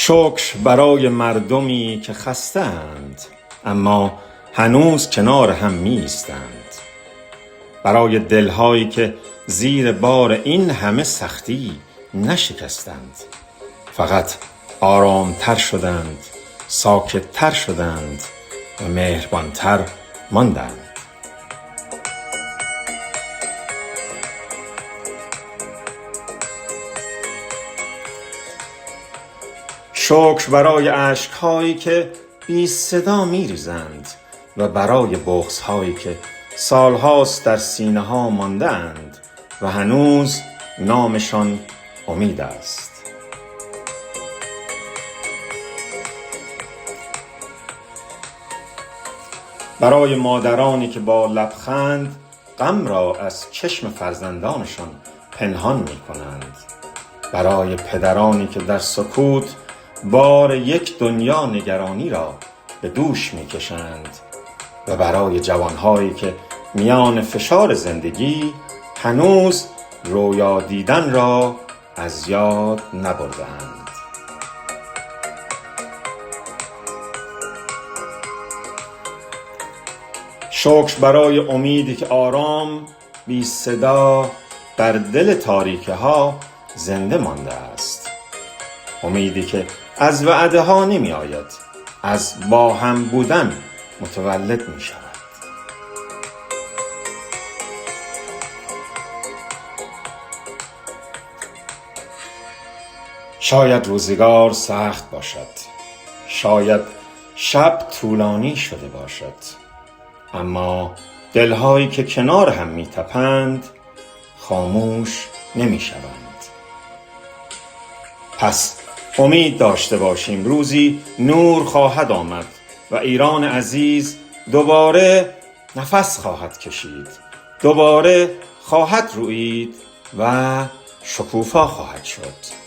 شکر برای مردمی که خسته‌اند اما هنوز کنار هم می‌ایستند، برای دلهایی که زیر بار این همه سختی نشکستند، فقط آرامتر شدند، ساکتتر شدند و مهربانتر ماندند. شکر برای اشک‌هایی که بی صدا می‌ریزند و برای بغض‌هایی که سالهاست در سینه‌ها مانده‌اند و هنوز نامشان امید است. برای مادرانی که با لبخند غم را از چشم فرزندانشان پنهان می‌کنند، برای پدرانی که در سکوت بار یک دنیا نگرانی را به دوش می‌کشند و برای جوانهایی که میان فشار زندگی هنوز رویا دیدن را از یاد نبرده‌اند. شکر برای امیدی که آرام بی صدا در دل تاریکه ها زنده مانده است، امیدی که از وعده ها نمی آید، از با هم بودن متولد می شود. شاید روزگار سخت باشد، شاید شب طولانی شده باشد، اما دلهایی که کنار هم می تپند خاموش نمی شوند. پس امید داشته باشیم روزی نور خواهد آمد و ایران عزیز دوباره نفس خواهد کشید، دوباره خواهد رویید و شکوفا خواهد شد.